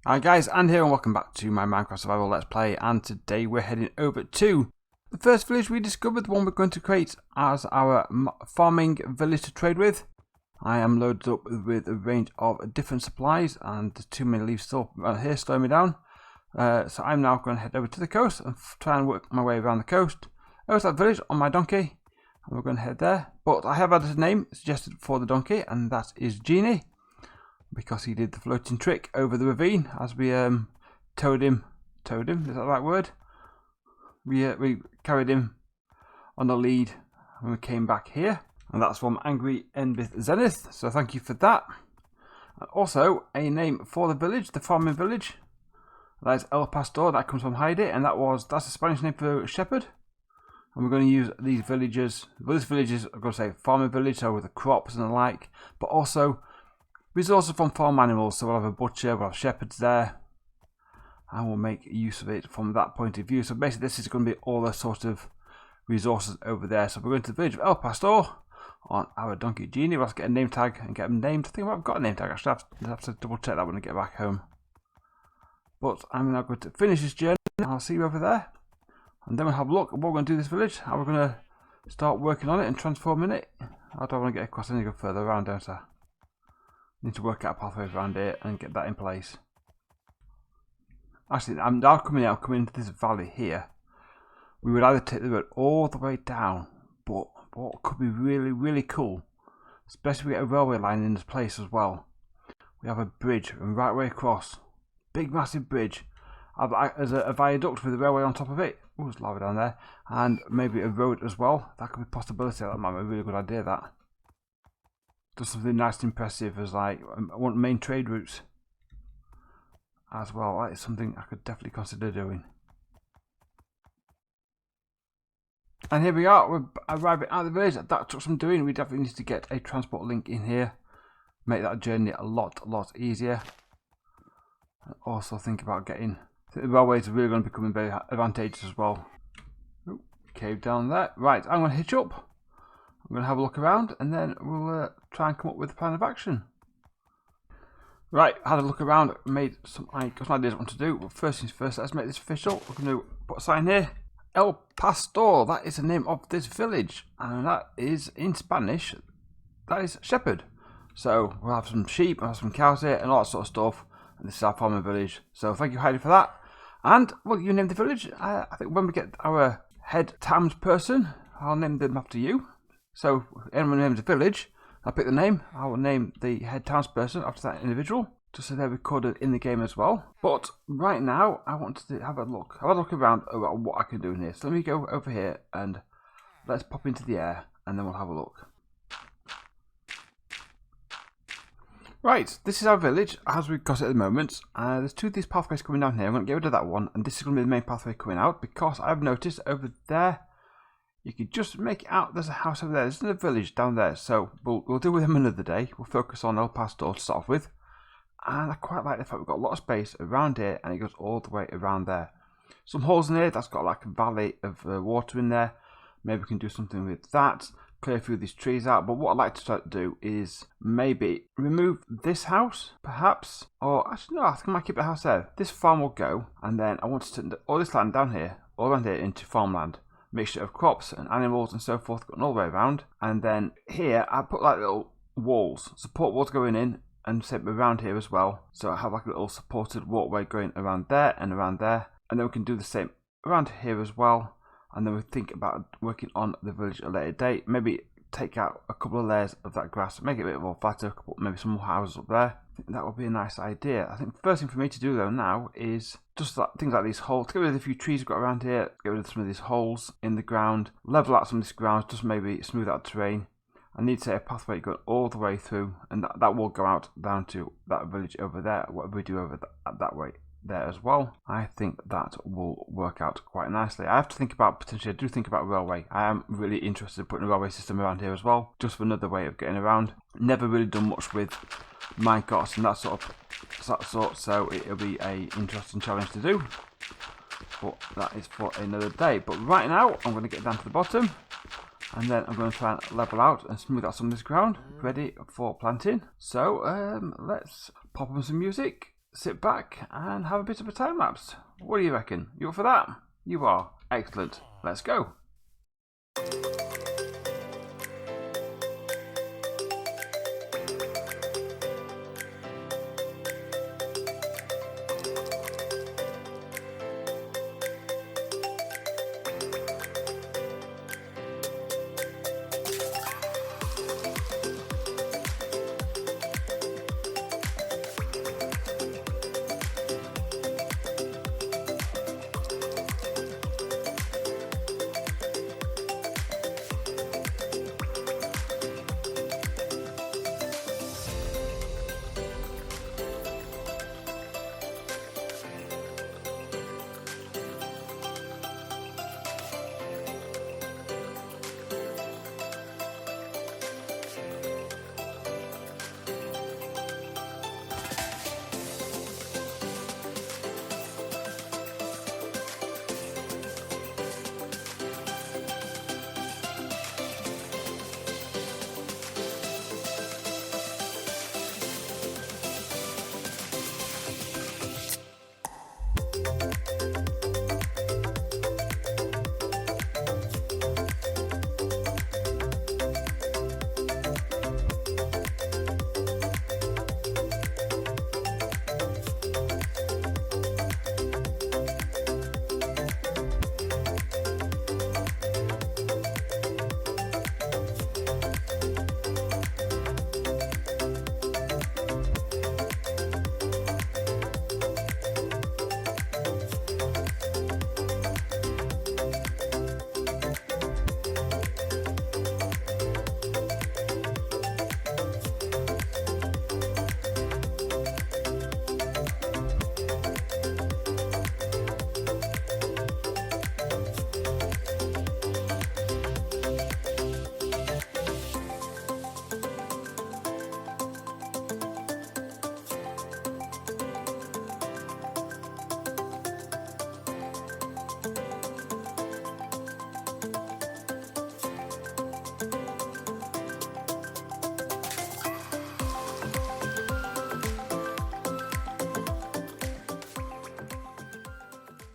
Hi guys, and here and welcome back to my Minecraft Survival Let's Play, and today we're heading over to the first village we discovered, the one we're going to create as our farming village to trade with. I am loaded up with a range of different supplies, and there's too many leaves still around here slowing me down. So I'm now going to head over to the coast and try and work my way around the coast. Over to that village on my donkey, and we're going to head there. But I have had a name suggested for the donkey, and that is Genie, because he did the floating trick over the ravine as we towed him, is that the right word? We carried him on the lead when we came back here, and that's from Angry Enbith Zenith, so thank you for that. And also a name for the village, the farming village, that is El Pastór, that comes from Heidi, and that's a Spanish name for shepherd. And we're going to use these villages, well, this village is, I'm going to say farming village, so with the crops and the like, but also resources from farm animals, so we'll have a butcher, we'll have shepherds there, and we'll make use of it from that point of view. So basically this is going to be all the sort of resources over there. So we're going to the village of El Pastór on our donkey Genie. We'll have to get a name tag and get them named. I think I've got a name tag, actually. I'll have to double check that when I get back home. But I'm now going to finish this journey, I'll see you over there, and then we'll have a look at what we're going to do this village, how we're going to start working on it and transforming it. I don't want to get across any further around, don't I? Need to work out a pathway around here and get that in place. Actually, I'm coming into this valley here. We would either take the road all the way down, but what could be really, really cool, especially if we get a railway line in this place as well. We have a bridge and right way across, big massive bridge. There's a viaduct with a railway on top of it. Oh, there's lava down there, and maybe a road as well. That could be a possibility. That might be a really good idea. That. Do something nice and impressive as like, I want main trade routes as well. That is something I could definitely consider doing. And here we are, we're arriving at the village. That took some doing. We definitely need to get a transport link in here, make that journey a lot easier. And also think about getting, I think the railways are really going to become very advantageous as well. Ooh, cave down there. Right, I'm going to hitch up. I'm going to have a look around, and then we'll try and come up with a plan of action. Right, had a look around, made some ideas what to do. But first things first, let's make this official. We're going to put a sign here. El Pastór, that is the name of this village. And that is, in Spanish, that is shepherd. So we'll have some sheep, we'll have some cows here, and all that sort of stuff. And this is our farming village. So thank you, Heidi, for that. And, well, you named the village. I think when we get our head townsperson, I'll name them after you. So, anyone names a village, I'll pick the name. I will name the head townsperson after that individual, just so they're recorded in the game as well. But right now, I want to have a look around at what I can do in here. So let me go over here and let's pop into the air, and then we'll have a look. Right, this is our village as we've got it at the moment. There's two of these pathways coming down here. I'm going to get rid of that one, and this is going to be the main pathway coming out, because I've noticed over there, you can just make it out, there's a house over there, there's a village down there, so we'll deal with them another day. We'll focus on El Pastór to start off with. And I quite like the fact we've got a lot of space around here, and it goes all the way around there. Some holes in here, that's got like a valley of water in there. Maybe we can do something with that, clear a few of these trees out. But what I'd like to try to do is maybe remove this house, perhaps. Or actually no, I think I might keep the house there. This farm will go, and then I want to turn all this land down here, all around here, into farmland. Mixture of crops and animals and so forth going all the way around. And then here I put like little walls, support walls going in, and same around here as well. So I have like a little supported walkway going around there and around there. And then we can do the same around here as well. And then we think about working on the village at a later date. Maybe take out a couple of layers of that grass, make it a bit more flatter, maybe some more houses up there. I think that would be a nice idea. I think the first thing for me to do though now is just things like these holes. Get rid of a few trees we've got around here, get rid of some of these holes in the ground, level out some of this ground, just maybe smooth out the terrain. I need to say a pathway going all the way through, and that will go out down to that village over there, whatever we do over that way there as well. I think that will work out quite nicely. I have to think about, potentially I do think about railway. I am really interested in putting a railway system around here as well, just for another way of getting around. Never really done much with minecarts and that sort, so it'll be a interesting challenge to do. But that is for another day. But right now, I'm going to get down to the bottom, and then I'm going to try and level out and smooth out some of this ground, ready for planting. So let's pop on some music, sit back and have a bit of a time lapse. What do you reckon? You up for that? You are. Excellent. Let's go.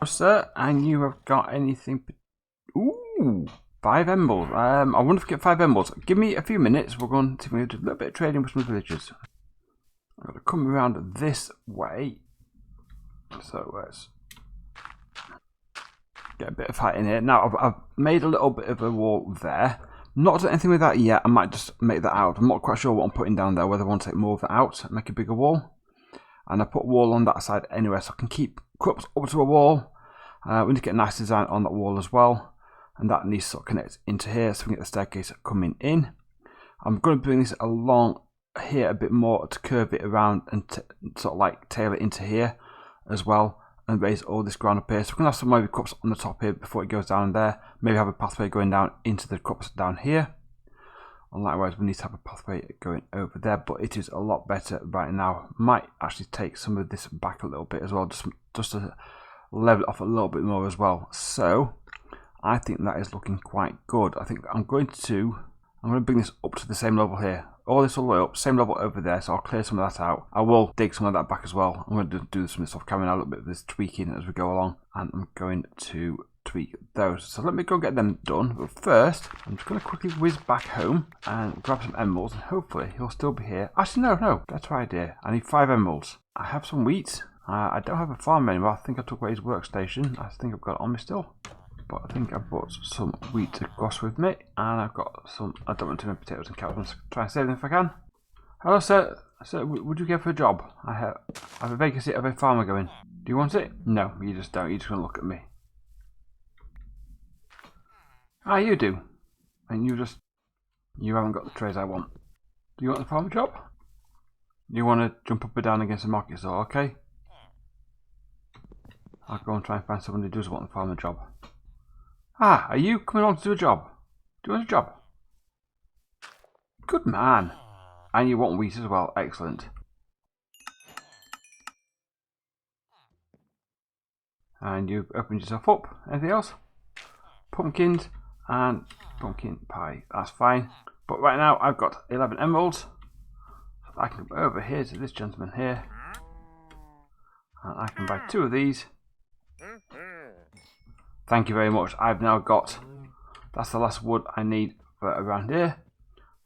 Sir, and you have got anything? Ooh, 5 emeralds. I wonder if I get 5 emeralds. Give me a few minutes. We're going to do a little bit of trading with some villagers. I've got to come around this way. So let's get a bit of height in here. Now I've made a little bit of a wall there. Not done anything with that yet. I might just make that out. I'm not quite sure what I'm putting down there. Whether I want to take more of that out and make a bigger wall. And I put a wall on that side anyway, so I can keep crops up to a wall. We need to get a nice design on that wall as well, and that needs to sort of connect into here so we can get the staircase coming in. I'm going to bring this along here a bit more to curve it around and sort of like tail it into here as well, and raise all this ground up here. So we're going to have some maybe crops on the top here before it goes down there. Maybe have a pathway going down into the crops down here. And likewise, we need to have a pathway going over there, but it is a lot better right now. Might actually take some of this back a little bit as well, just to level it off a little bit more as well. So I think that is looking quite good. I think I'm going to bring this up to the same level here. All this all the way up, same level over there. So I'll clear some of that out. I will dig some of that back as well. I'm going to do some of this stuff, carrying out a little bit of this tweaking as we go along, and I'm going to tweak those. So let me go get them done. But first, I'm just going to quickly whiz back home and grab some emeralds, and hopefully he'll still be here. Actually, no, that's right, dear. I need 5 emeralds. I have some wheat. I don't have a farm anymore. I think I took away his workstation. I think I've got it on me still. But I think I brought some wheat to cross with me, and I've got some. I don't want too many potatoes and carrots. I'm just trying to save them if I can. Hello, sir. Sir, would you care for a job? I have a vacancy of a farmer going. Do you want it? No, you just don't. You're just going to look at me. Ah, you do. And you haven't got the trays I want. Do you want the farmer job? You want to jump up and down against the market store, okay? I'll go and try and find someone who does want the farmer job. Ah, are you coming on to do a job? Do you want a job? Good man. And you want wheat as well. Excellent. And you've opened yourself up. Anything else? Pumpkins and pumpkin pie. That's fine. But right now I've got 11 emeralds. So I can go over here to this gentleman here. And I can buy 2 of these. Thank you very much. I've now got, that's the last wood I need for around here.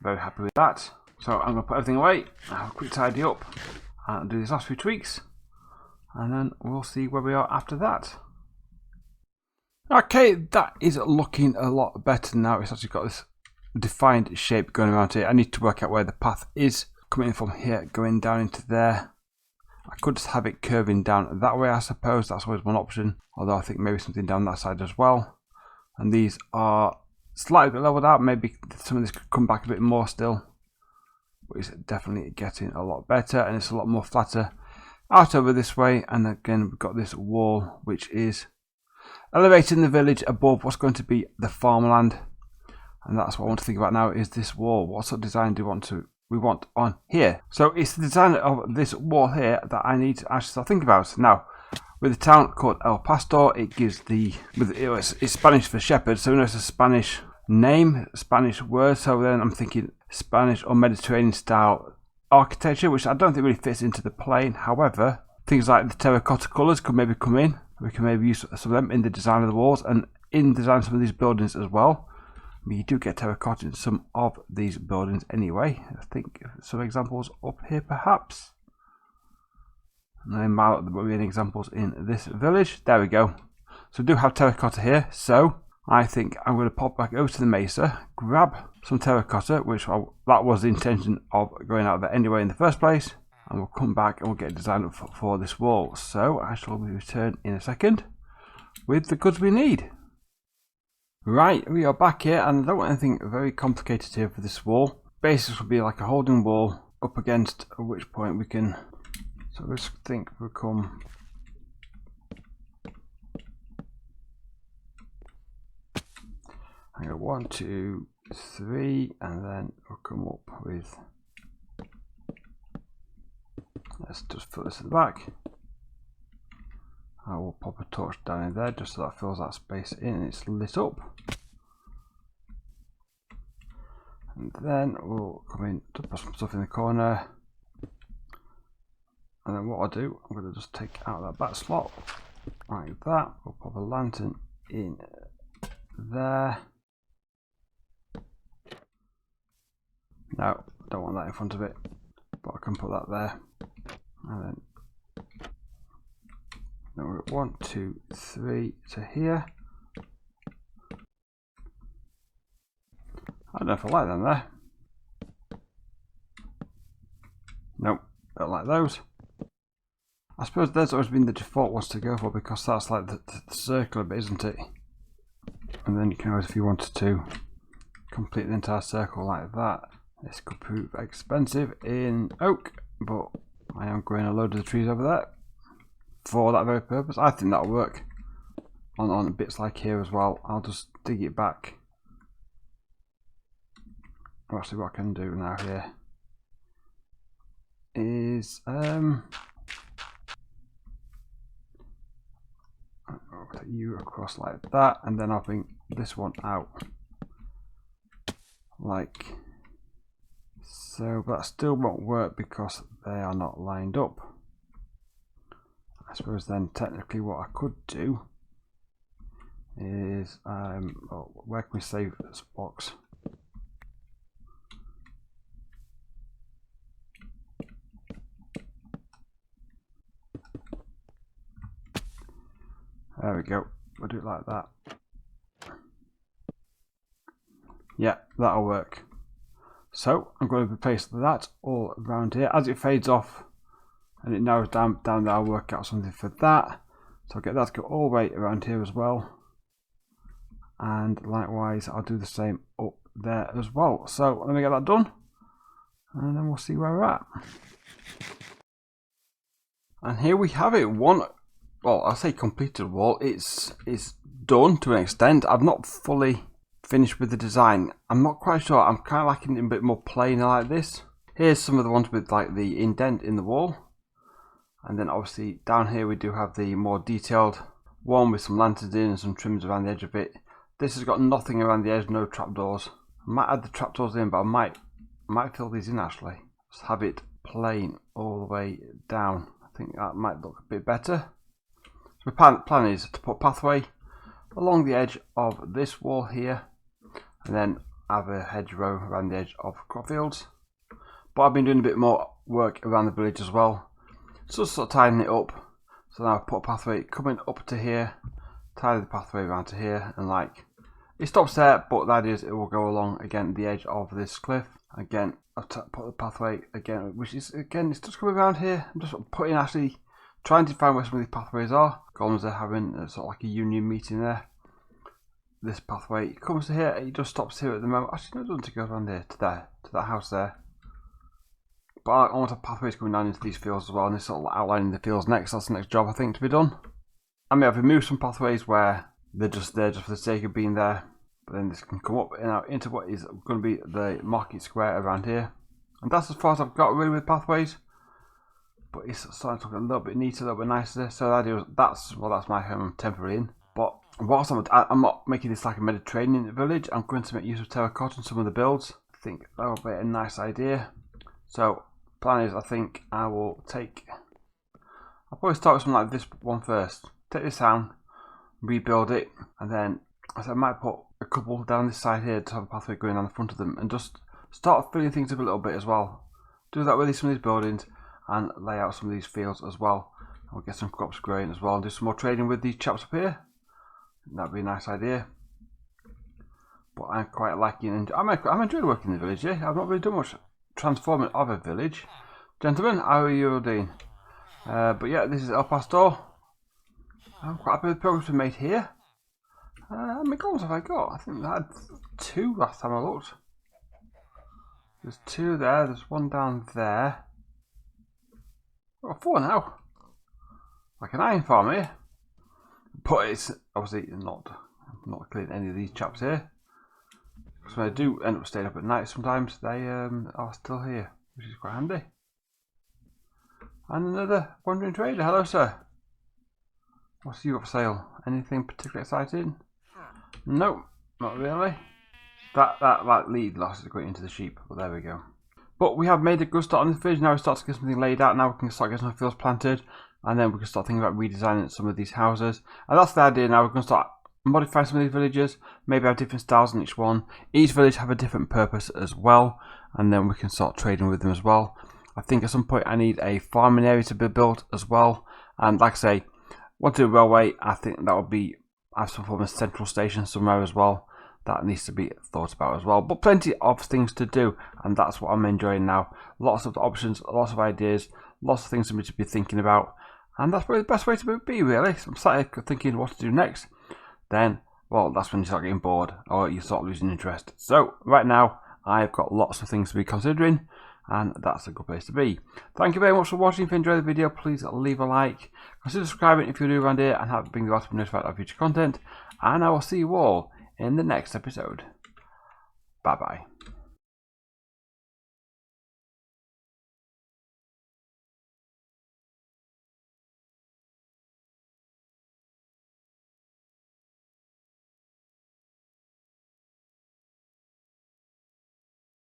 Very happy with that. So I'm going to put everything away, have a quick tidy up, and do these last few tweaks. And then we'll see where we are after that. Okay, that is looking a lot better now. It's actually got this defined shape going around here. I need to work out where the path is coming from here, going down into there. I could just have it curving down that way, I suppose. That's always one option. Although I think maybe something down that side as well. And these are slightly leveled out. Maybe some of this could come back a bit more still. But it's definitely getting a lot better, and it's a lot more flatter out over this way. And again, we've got this wall which is elevating the village above what's going to be the farmland. And that's what I want to think about now, is this wall. What sort of design do we want on here? So it's the design of this wall here that I need to actually start thinking about. Now, with a town called El Pastór, it gives it's Spanish for shepherd, so it's a Spanish name, Spanish word. So then I'm thinking Spanish or Mediterranean style architecture, which I don't think really fits into the plane. However, things like the terracotta colours could maybe come in. We can maybe use some of them in the design of the walls and in the design of some of these buildings as well. You do get terracotta in some of these buildings anyway. I think some examples up here perhaps. And then there will be any examples in this village. There we go. So we do have terracotta here. So I think I'm going to pop back over to the mesa, grab some terracotta, that was the intention of going out there anyway in the first place. And we'll come back and we'll get a design up for this wall. So I shall return in a second with the goods we need. Right, we are back here, and I don't want anything very complicated here for this wall. Basics will be like a holding wall up against, at which point we can, so let's think we'll come, I go 1, 2, 3, and then we'll come up with, let's just put this at the back. I will pop a torch down in there just so that fills that space in and it's lit up. And then we'll come in to put some stuff in the corner. And then what I'll do, I'm going to just take out that back slot like that. We'll pop a lantern in there. No, don't want that in front of it, but I can put that there. And then we're at 1, 2, 3 to here. I don't know if I like them there. Nope, don't like those. I suppose there's always been the default ones to go for, because that's like the circular bit, isn't it? And then you can always, if you wanted to, complete the entire circle like that. This could prove expensive in oak, but I am growing a load of the trees over there for that very purpose. I think that'll work on bits like here as well. I'll just dig it back. Actually, what I can do now here is I'll put you across like that, and then I'll bring this one out like so, but that still won't work because they are not lined up. I suppose then technically what I could do is where can we save this box? There we go. We'll do it like that. Yeah, that'll work. So I'm going to replace that all around here. As it fades off and it narrows down there, I'll work out something for that. So I'll get that to go all the way around here as well. And likewise, I'll do the same up there as well. So let me get that done, and then we'll see where we're at. And here we have it. Well, I'll say completed wall. It's done to an extent. I've not fully finished with the design. I'm not quite sure. I'm kind of liking it a bit more plain like this. Here's some of the ones with like the indent in the wall. And then obviously down here we do have the more detailed one with some lanterns in and some trims around the edge of it. This has got nothing around the edge, no trapdoors. I might add the trapdoors in, but I might fill these in actually. Just have it plain all the way down. I think that might look a bit better. So my plan is to put a pathway along the edge of this wall here, and then have a hedgerow around the edge of crop fields. But I've been doing a bit more work around the village as well, so sort of tying it up. So now I've put a pathway coming up to here, tie the pathway around to here, and like it stops there, but that is it will go along again the edge of this cliff. Again, I've put the pathway again, which is again it's just coming around here. I'm just putting actually trying to find where some of these pathways are. Golems are having sort of like a union meeting there. This pathway comes to here, it just stops here at the moment. Actually, no, it doesn't go around here to there, to that house there. But I want a pathways coming down into these fields as well, and this sort of outlining the fields next. That's the next job I think to be done. I may have removed some pathways where they're just there just for the sake of being there, but then this can come up and out into what is going to be the market square around here. And that's as far as I've got really with pathways. But it's starting to look a little bit neater, a little bit nicer. So the idea was that's my home I'm temporarily in. But whilst I'm not making this like a Mediterranean village, I'm going to make use of terracotta in some of the builds. I think that will be a nice idea. So plan is I think I'll probably start with something like this one first. Take this down, rebuild it, and then I might put a couple down this side here to have a pathway going down the front of them, and just start filling things up a little bit as well. Do that with some of these buildings and lay out some of these fields as well. I'll get some crops growing as well and do some more trading with these chaps up here. That'd be a nice idea. But I'm quite liking, I'm enjoying working in the village. Yeah, I've not really done much transforming of a village. Gentlemen, how are you all doing? But yeah, this is El Pastór. I'm quite happy with the progress we made here. How many goals have I got? I think I had 2 last time I looked. There's 2 there, there's 1 down there. I've got 4 now. Like an iron farm here. But it's obviously I'm not cleaning any of these chaps here. Because when I do end up staying up at night, sometimes they are still here, which is quite handy. And another wandering trader. Hello, sir. What's you got for sale? Anything particularly exciting? Nope, not really. That lead loss is going into the sheep, but there we go. But we have made a good start on this village. Now we start to get something laid out. Now we can start getting some fields planted, and then we can start thinking about redesigning some of these houses. And that's the idea. Now we're going to start modifying some of these villages. Maybe have different styles in each one. Each village have a different purpose as well, and then we can start trading with them as well. I think at some point I need a farming area to be built as well. And like I say, want to do a railway. I think that would be have some form of central station somewhere as well. That needs to be thought about as well. But plenty of things to do, and that's what I'm enjoying now. Lots of options, lots of ideas, lots of things for me to be thinking about, and that's probably the best way to be, really. So I'm sat here thinking what to do next. Then, well, that's when you start getting bored or you start losing interest. So right now, I've got lots of things to be considering, and that's a good place to be. Thank you very much for watching. If you enjoyed the video, please leave a like. Consider subscribing if you're new around here, and help bring you out to be notified of future content. And I will see you all in the next episode. Bye bye.